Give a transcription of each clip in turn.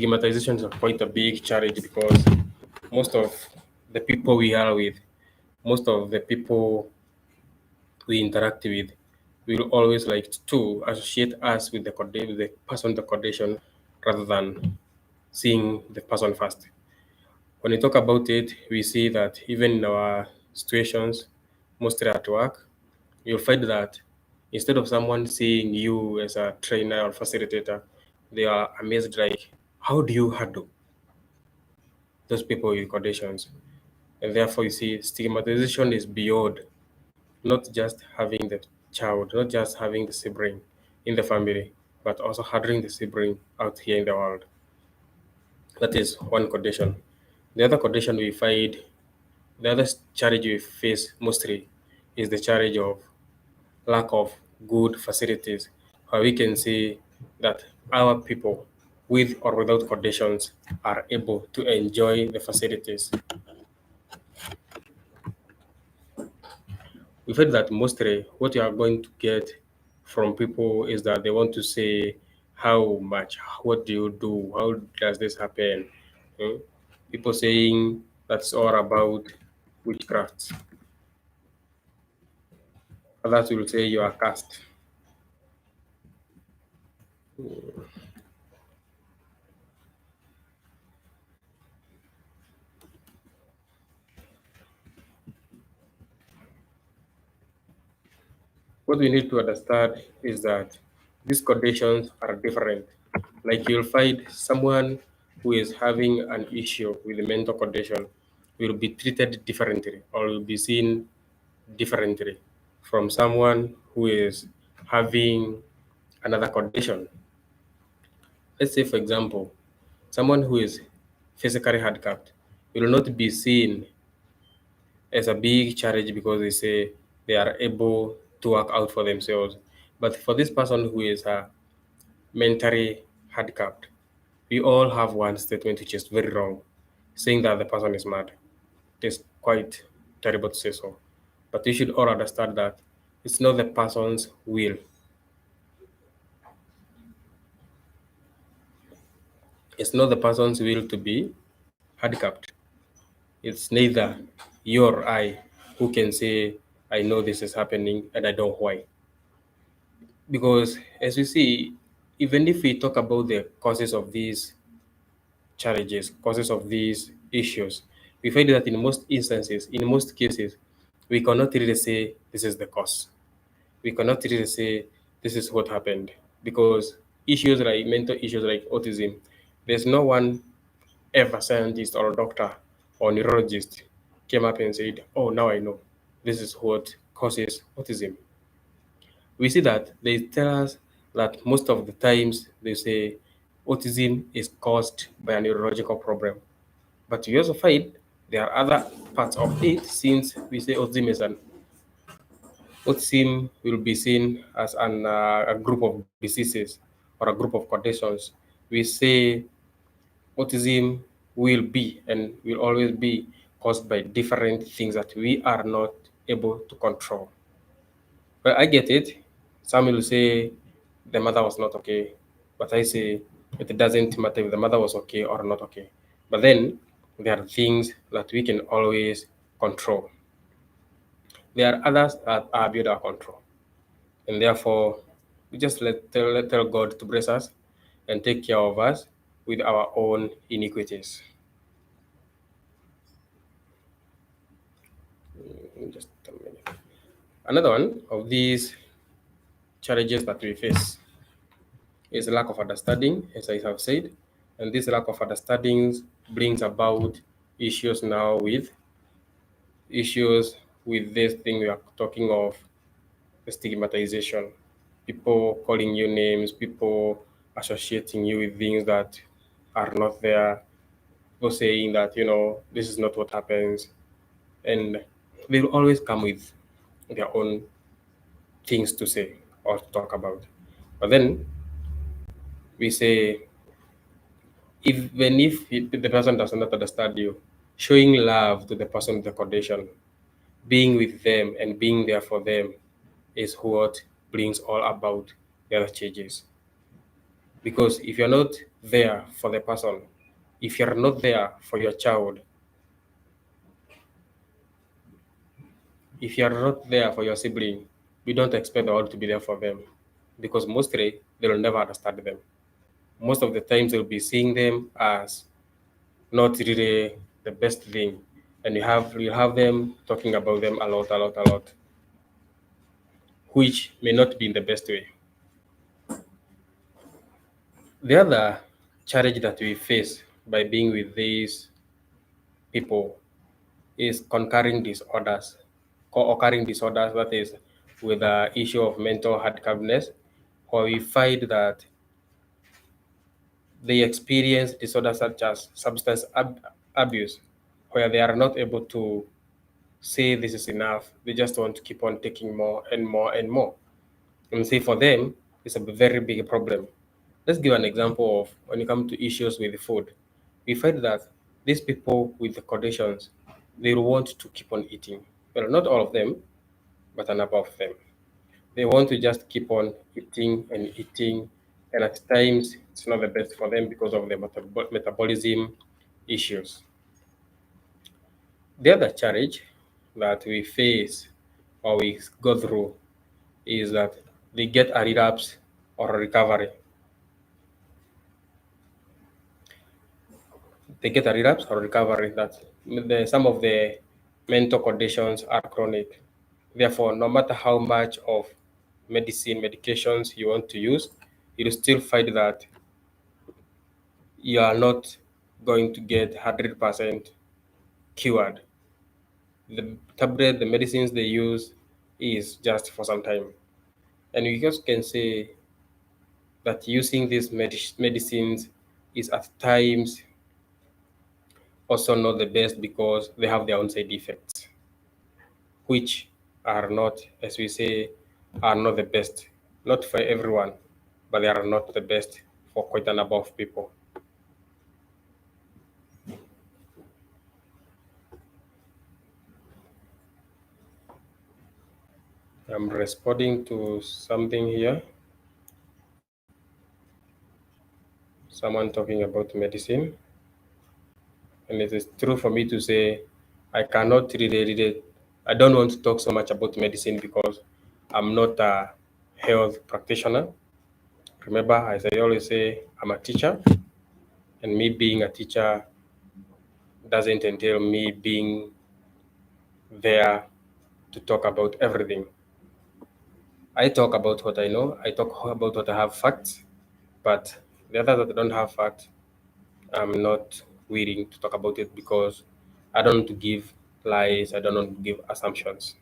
stigmatization is quite a big challenge because most of the people we are with, most of the people we interact with, will always like to associate us with with the person, the condition, rather than seeing the person first. When we talk about it, we see that even in our situations, mostly at work, you'll find that instead of someone seeing you as a trainer or facilitator, they are amazed like, how do you handle those people with conditions? And therefore, you see, stigmatization is beyond not just having the child, not just having the sibling in the family, but also having the sibling out here in the world. That is one condition. The other condition we find, the other challenge we face mostly is the challenge of lack of good facilities, where we can see that our people, with or without conditions, are able to enjoy the facilities. We felt that mostly what you are going to get from people is that they want to say how much, what do you do, how does this happen? Hmm? People saying that's all about witchcraft. Others will say you are cast. What we need to understand is that these conditions are different. Like you'll find someone who is having an issue with a mental condition will be treated differently or will be seen differently from someone who is having another condition. Let's say, for example, someone who is physically handicapped will not be seen as a big challenge because they say they are able to work out for themselves. But for this person who is mentally handicapped, we all have one statement which is very wrong, saying that the person is mad. It is quite terrible to say so. But you should all understand that it's not the person's will. It's not the person's will to be handicapped. It's neither you or I who can say, I know this is happening and I don't know why. Because as you see, even if we talk about the causes of these challenges, causes of these issues, we find that in most instances, in most cases, we cannot really say this is the cause. We cannot really say this is what happened because issues like mental issues like autism, there's no one ever scientist or doctor or neurologist came up and said, "Oh, now I know this is what causes autism." We see that they tell us that most of the times they say autism is caused by a neurological problem. But we also find there are other parts of it since we say autism will be seen as a group of diseases or a group of conditions. We say autism will be and will always be caused by different things that we are not able to control. But I get it. Some will say the mother was not okay, but I say it doesn't matter if the mother was okay or not okay. But then there are things that we can always control. There are others that are beyond our control, and therefore we just tell God to bless us and take care of us with our own iniquities. Just a minute. Another one of these challenges that we face is lack of understanding, as I have said, and this lack of understanding brings about issues now with issues with this thing we are talking of, the stigmatization, people calling you names, people associating you with things that are not there, people saying that this is not what happens, and they will always come with their own things to say or to talk about. But then we say, even if the person does not understand you, showing love to the person with the condition, being with them and being there for them is what brings all about the other changes. Because if you're not there for the person, if you're not there for your child, if you're not there for your sibling, you don't expect the world to be there for them. Because mostly they will never understand them. Most of the times they'll be seeing them as not really the best thing. And you have them talking about them a lot, which may not be in the best way. The other challenge that we face by being with these people is co-occurring disorders, that is, with the issue of mental handicapness, where we find that they experience disorders such as abuse, where they are not able to say this is enough. They just want to keep on taking more and more and more. And say for them, it's a very big problem. Let's give an example of when it comes to issues with food. We find that these people with the conditions, they want to keep on eating. Well, not all of them, but a number of them. They want to just keep on eating and eating, and at times it's not the best for them because of the metabolism issues. The other challenge that we face or we go through is that they get a relapse or a recovery. They get a relapse or recovery that some of the mental conditions are chronic. Therefore, no matter how much of medications you want to use, you'll still find that you are not going to get 100% cured. The medicines they use is just for some time. And you just can say that using these medicines is at times also not the best because they have their own side effects, which are not, as we say, are not the best. Not for everyone, but they are not the best for quite a number of people. I'm responding to something here. Someone talking about medicine. And it is true for me to say I cannot really, I don't want to talk so much about medicine because I'm not a health practitioner. Remember, as I always say, I'm a teacher, and me being a teacher doesn't entail me being there to talk about everything. I talk about what I know, I talk about what I have facts, but the others that don't have facts, I'm not willing to talk about it because I don't want to give lies, I don't want to give assumptions.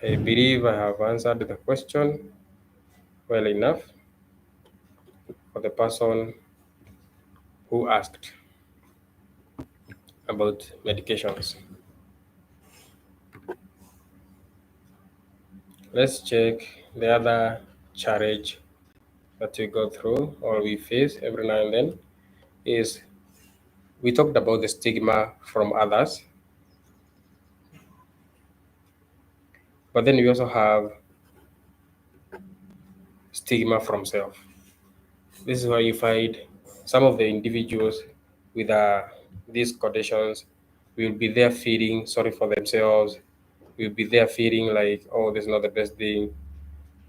I believe I have answered the question well enough for the person who asked about medications. Let's check the other challenge that we go through or we face every now and then is we talked about the stigma from others, but then we also have stigma from self. This is why you find some of the individuals with these conditions will be there feeling sorry for themselves, will be there feeling like, oh, this is not the best thing.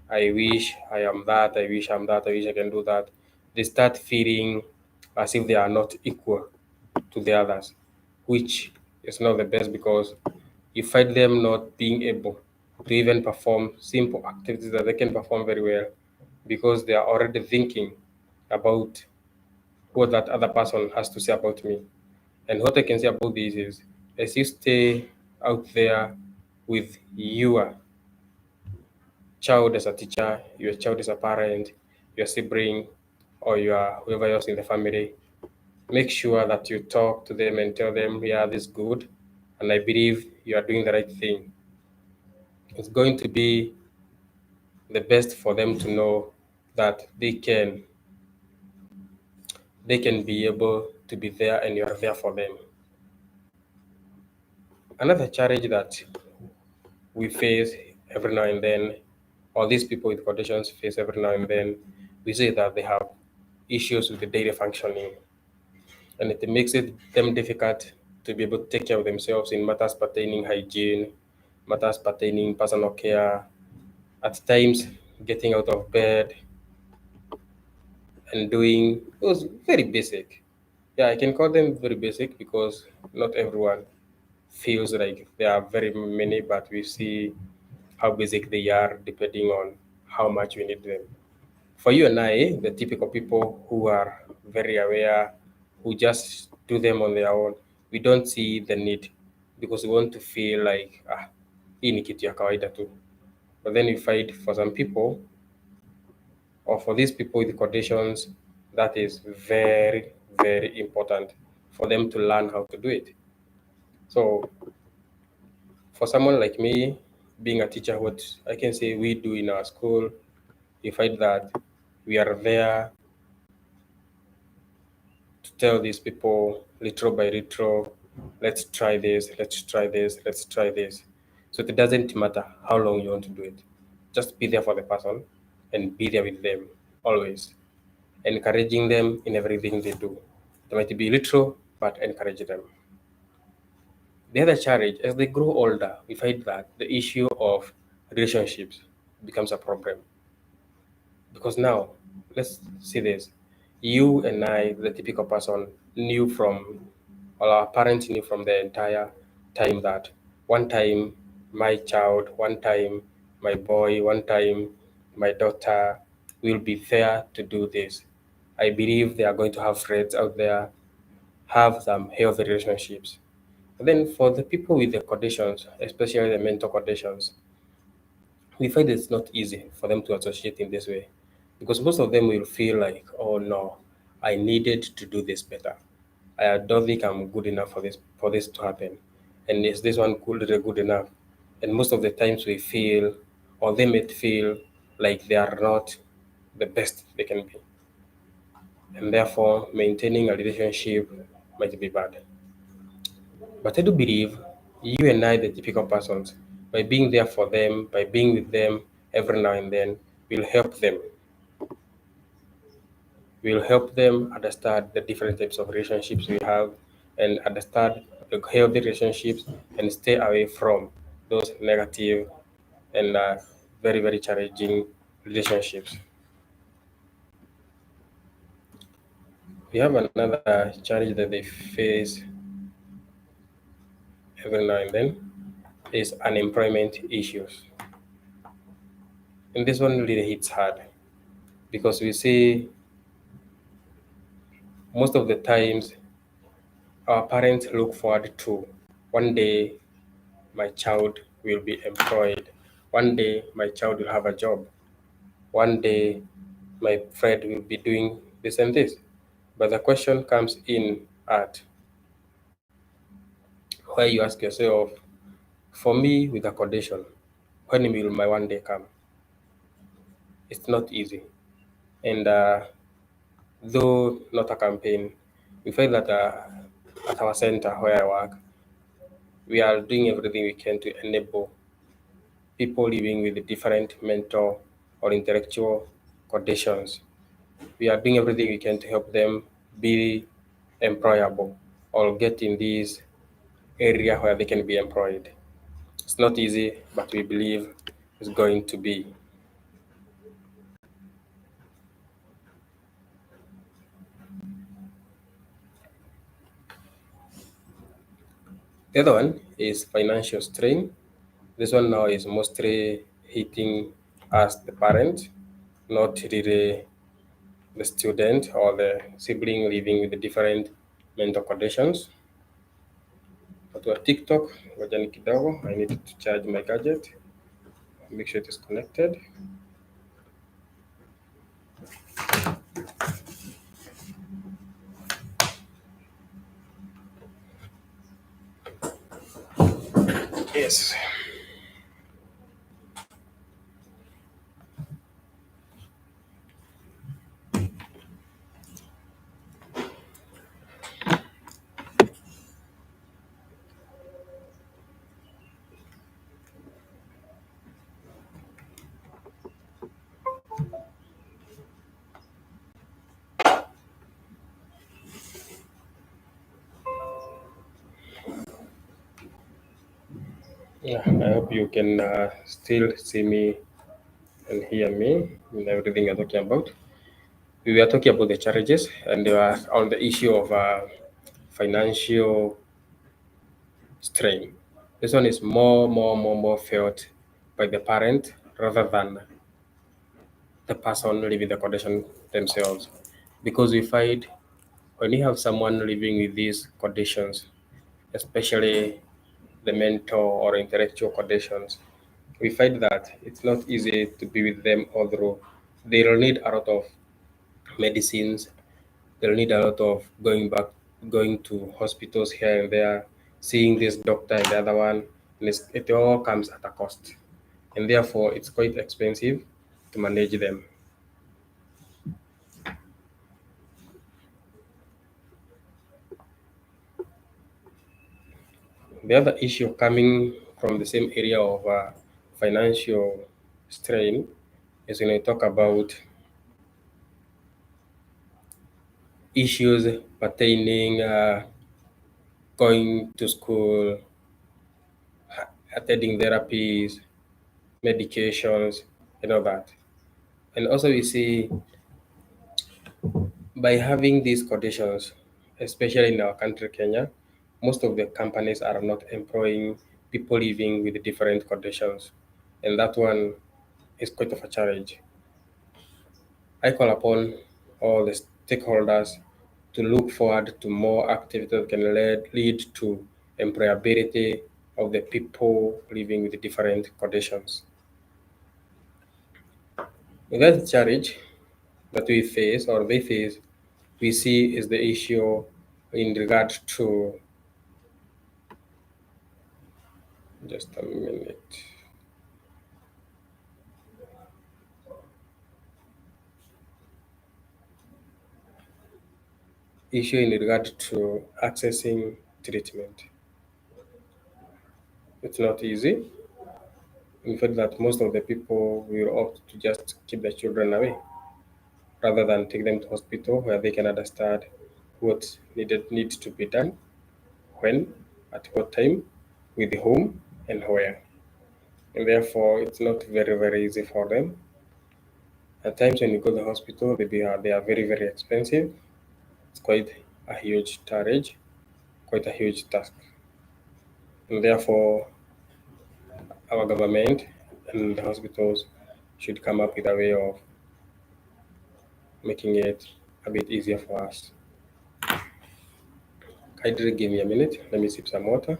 I wish I am that, I wish I'm that, I wish I can do that. They start feeling as if they are not equal to the others, which is not the best because you find them not being able to even perform simple activities that they can perform very well because they are already thinking about what that other person has to say about me. And what I can say about this is as you stay out there with your child as a teacher, your child as a parent, your sibling, or your whoever else in the family, make sure that you talk to them and tell them, yeah, this is good. And I believe you are doing the right thing. It's going to be the best for them to know that they can be able to be there and you're there for them. Another challenge that we face every now and then, or these people with conditions face every now and then, we say that they have issues with the daily functioning, and it makes it them difficult to be able to take care of themselves in matters pertaining hygiene, matters pertaining personal care, at times getting out of bed and doing those very basic. Yeah, I can call them very basic because not everyone feels like there are very many, but we see how basic they are depending on how much we need them. For you and I, the typical people who are very aware, who just do them on their own, we don't see the need because we want to feel like, hii ni kitu ya kawaida tu. But then you find for some people, or for these people with conditions, that is very, very important for them to learn how to do it. So for someone like me, being a teacher, what I can say we do in our school, you find that we are there to tell these people little by little, let's try this, let's try this, let's try this. So it doesn't matter how long you want to do it. Just be there for the person and be there with them always, encouraging them in everything they do. They might be little, but encourage them. The other challenge, as they grow older, we find that the issue of relationships becomes a problem. Because now, let's see this. You and I, the typical person, knew from, or our parents knew from the entire time that one time my child, one time my boy, one time my daughter will be there to do this. I believe they are going to have friends out there, have some healthy relationships. And then for the people with the conditions, especially the mental conditions, we find it's not easy for them to associate in this way because most of them will feel like, oh no, I needed to do this better. I don't think I'm good enough for this to happen. And is this one good enough? And most of the times we feel, or they may feel like they are not the best they can be. And therefore maintaining a relationship might be bad. But I do believe you and I, the typical persons, by being there for them, by being with them every now and then, will help them. Will help them understand the different types of relationships we have and understand the healthy relationships and stay away from those negative and very, very challenging relationships. We have another challenge that they face every now and then is unemployment issues. And this one really hits hard because we see most of the times our parents look forward to one day my child will be employed, one day my child will have a job, one day my friend will be doing this and this. But the question comes in at where you ask yourself, for me with a condition, when will my one day come? It's not easy. And though not a campaign, we find that at our center where I work, we are doing everything we can to enable people living with different mental or intellectual conditions. We are doing everything we can to help them be employable or get in this area where they can be employed. It's not easy, but we believe it's going to be. The other one is financial strain. This one now is mostly hitting us, the parent, not really the student or the sibling living with the different mental conditions. Watu wa TikTok, ngoja ni kidogo, I need to charge my gadget, make sure it is connected. Yes. Yeah, I hope you can still see me and hear me in everything you're talking about. We were talking about the challenges and on the issue of financial strain. This one is more felt by the parent rather than the person living the condition themselves. Because we find when you have someone living with these conditions, especially the mental or intellectual conditions, we find that it's not easy to be with them, although they'll need a lot of medicines, they'll need a lot of going to hospitals here and there, seeing this doctor and the other one, and it all comes at a cost. And therefore, it's quite expensive to manage them. The other issue coming from the same area of financial strain is when I talk about issues pertaining going to school, attending therapies, medications, and all that. And also, we see by having these conditions, especially in our country, Kenya, most of the companies are not employing people living with different conditions. And that one is quite of a challenge. I call upon all the stakeholders to look forward to more activities that can lead to employability of the people living with different conditions. Another challenge that we face or they face, we see is the issue in regard to just a minute. Issue in regard to accessing treatment. It's not easy. In fact, that most of the people will opt to just keep the children away rather than take them to hospital where they can understand what needs to be done, when, at what time, with whom, and where. And therefore, it's not very easy for them. At times, when you go to the hospital, they are very expensive. It's quite a huge charge, quite a huge task. And therefore, our government and the hospitals should come up with a way of making it a bit easier for us. Kindly give me a minute. Let me sip some water.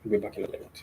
I'll be back in a minute.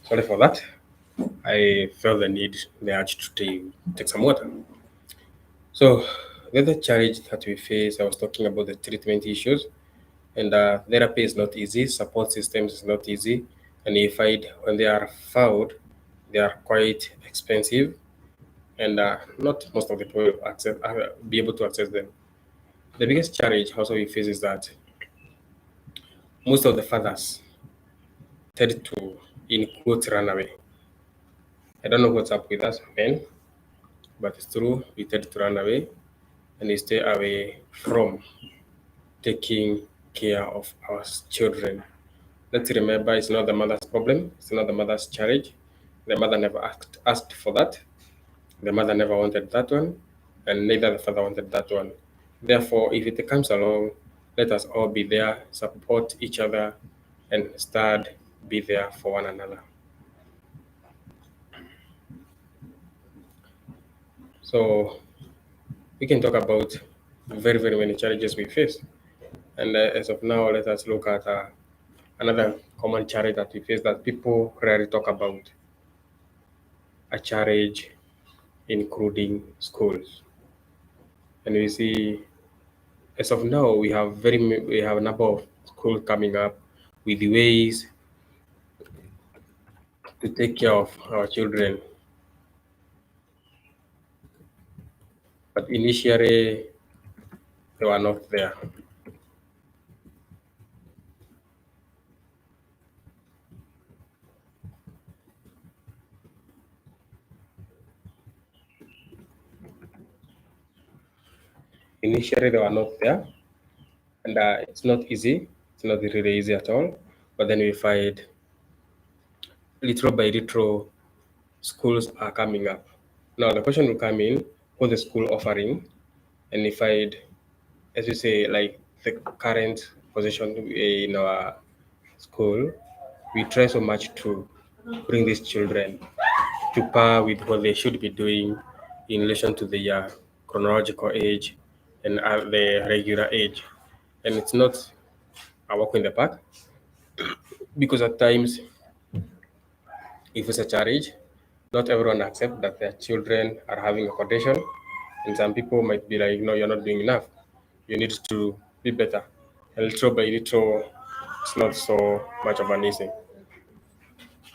Sorry for that. I felt the urge to take some water. So, the other challenge that we face, I was talking about the treatment issues, and therapy is not easy, support systems is not easy, and you find when they are found, they are quite expensive, and not most of the people will be able to access them. The biggest challenge also we face is that most of the fathers tend to, in quotes, run away. I don't know what's up with us men, but it's true. We tend to run away and we stay away from taking care of our children. Let's remember it's not the mother's problem, it's not the mother's challenge. The mother never asked for that. The mother never wanted that one, and neither the father wanted that one. Therefore, if it comes along, let us all be there, support each other, and start be there for one another. So we can talk about very, very many challenges we face. And as of now, let us look at another common challenge that we face that people rarely talk about, a challenge including schools. And we see, as of now, we have a number of schools coming up with the ways to take care of our children. But initially, they were not there. Initially, they were not there, and it's not easy. It's not really easy at all. But then we find little by little, schools are coming up. Now the question will come in: what the school offering? And if I, as you say, like the current position in our school, we try so much to bring these children to par with what they should be doing in relation to their chronological age and the regular age. And it's not a walk in the park because at times, if it's a challenge, not everyone accept that their children are having a condition, and some people might be like, "No, you're not doing enough. You need to be better." And little by little, it's not so much of an easy.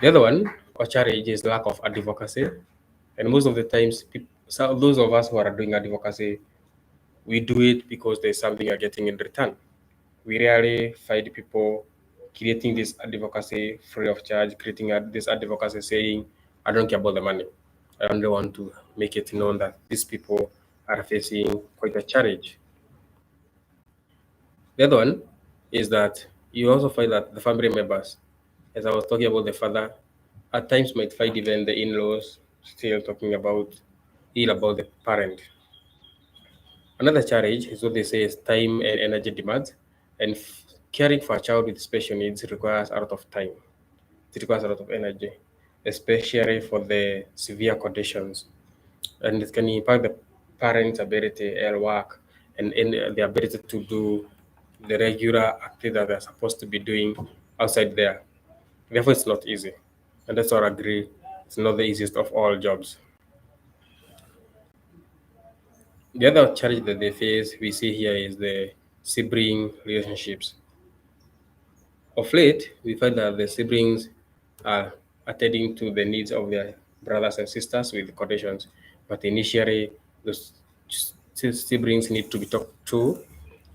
The other one, or challenge, is lack of advocacy, and most of the times, so those of us who are doing advocacy, we do it because there's something you're getting in return. We rarely find people creating this advocacy free of charge, creating this advocacy saying, I don't care about the money. I only want to make it known that these people are facing quite a challenge. The other one is that you also find that the family members, as I was talking about the father, at times might find even the in-laws still talking about ill about the parent. Another challenge is what they say is time and energy demands, and caring for a child with special needs requires a lot of time. It requires a lot of energy, especially for the severe conditions, and it can impact the parent's ability and work and in the ability to do the regular activity that they're supposed to be doing outside there. Therefore, it's not easy, and that's all agree. It's not the easiest of all jobs. The other challenge that they face, we see here, is the sibling relationships. Of late, we find that the siblings are attending to the needs of their brothers and sisters with conditions, but initially, those siblings need to be talked to,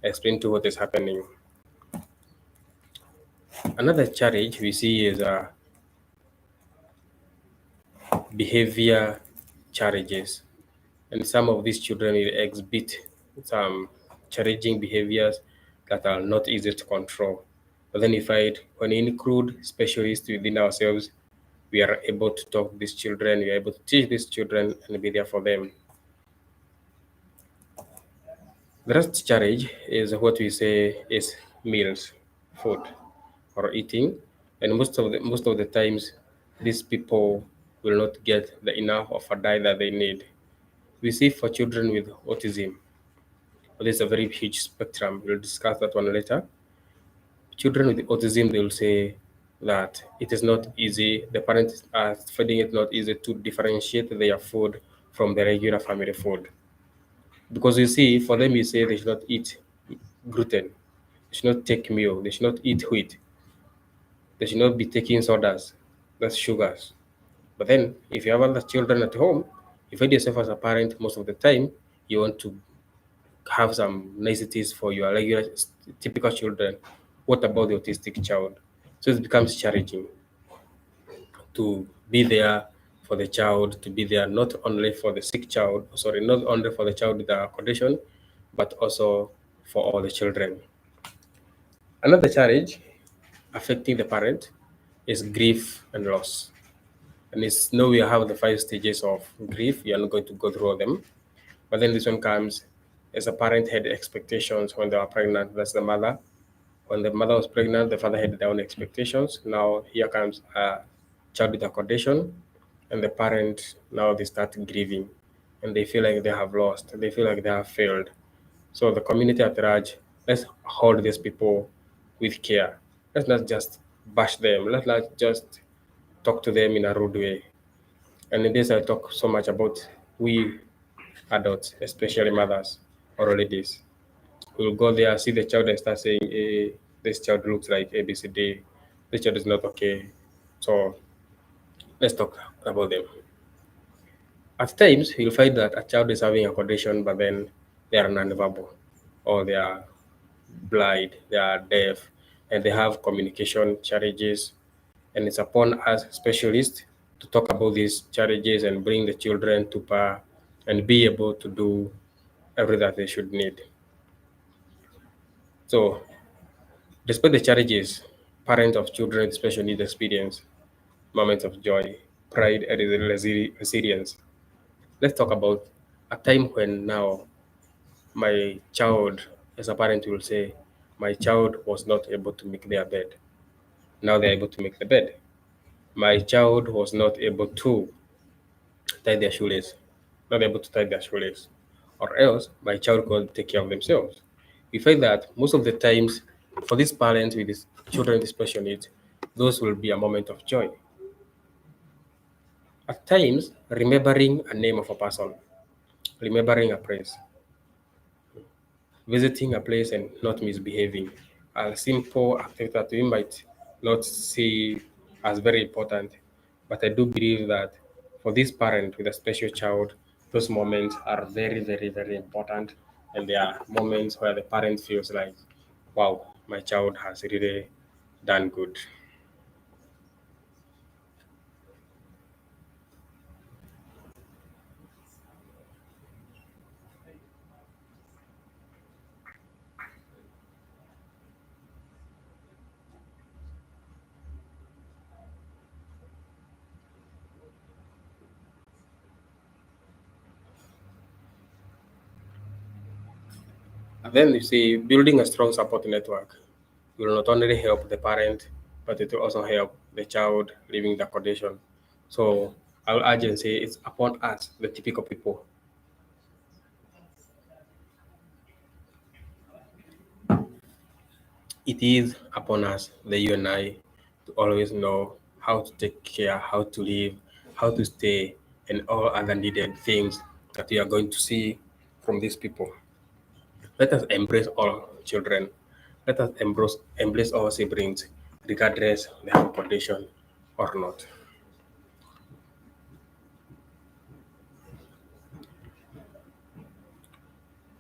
explained to what is happening. Another challenge we see is behavior challenges, and some of these children will exhibit some challenging behaviors that are not easy to control. But then, if I when we include specialists within ourselves, we are able to talk to these children, we are able to teach these children and be there for them. The rest challenge is what we say is meals, food, or eating, and most of the times, these people will not get the enough of a diet that they need. We see for children with autism, but it's a very huge spectrum. We'll discuss that one later. Children with autism, they will say that it is not easy. The parents are finding it not easy to differentiate their food from the regular family food. Because you see, for them, you say they should not eat gluten, they should not take meal, they should not eat wheat, they should not be taking sodas, that's sugars. But then, if you have other children at home, You find yourself as a parent most of the time, you want to have some niceties for your regular typical children. What about the autistic child? So it becomes challenging to be there for the child, to be there not only for the sick child, sorry, not only for the child with a condition, but also for all the children. Another challenge affecting the parent is grief and loss. And it's no we have the five stages of grief. You are not going to go through them. But then this one comes as a parent had expectations when they were pregnant. That's the mother. When the mother was pregnant, the father had their own expectations. Now here comes a child with a condition, and the parent now they start grieving, and they feel like they have lost. They feel like they have failed. So the community at large, let's hold these people with care. Let's not just bash them. Let's not just talk to them in a rude way. And in this, I talk so much about we adults, especially mothers or ladies. We'll go there, see the child, and start saying, this child looks like ABCD. This child is not okay. So let's talk about them. At times, you'll find that a child is having a condition, but then they are nonverbal, or they are blind, they are deaf, and they have communication challenges. And it's upon us specialists to talk about these challenges and bring the children to par and be able to do everything that they should need. So, despite the challenges, parents of children with special needs experience moments of joy, pride, and resilience. Let's talk about a time when now my child, as a parent, will say, my child was not able to make their bed. Now they're able to make the bed. My child was not able to tie their shoelace, not able to tie their shoelace, or else my child could take care of themselves. We find that most of the times, for these parents with these children with special needs, those will be a moment of joy. At times, remembering a name of a person, remembering a place, visiting a place and not misbehaving, a simple activity that we might not see as very important. But I do believe that for this parent with a special child, those moments are very, very, very important. And there are moments where the parent feels like, wow, my child has really done good. And then you see, building a strong support network will not only help the parent, but it will also help the child living the condition. So I will urge and say it's upon us, the typical people. It is upon us, the you and I, to always know how to take care, how to live, how to stay, and all other needed things that we are going to see from these people. Let us embrace all children. Let us embrace all siblings, regardless they have a condition or not.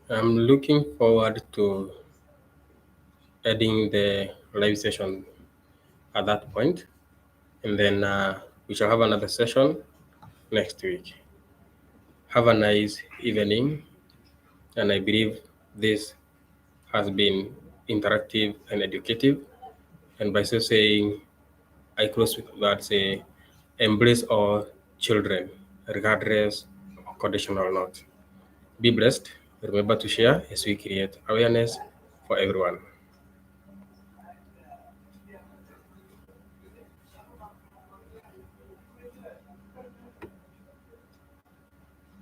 I'm looking forward to ending the live session at that point, and then we shall have another session next week. Have a nice evening, and I believe this has been interactive and educative. And by so saying, I close with that say, embrace all children, regardless of condition or not. Be blessed. Remember to share as we create awareness for everyone.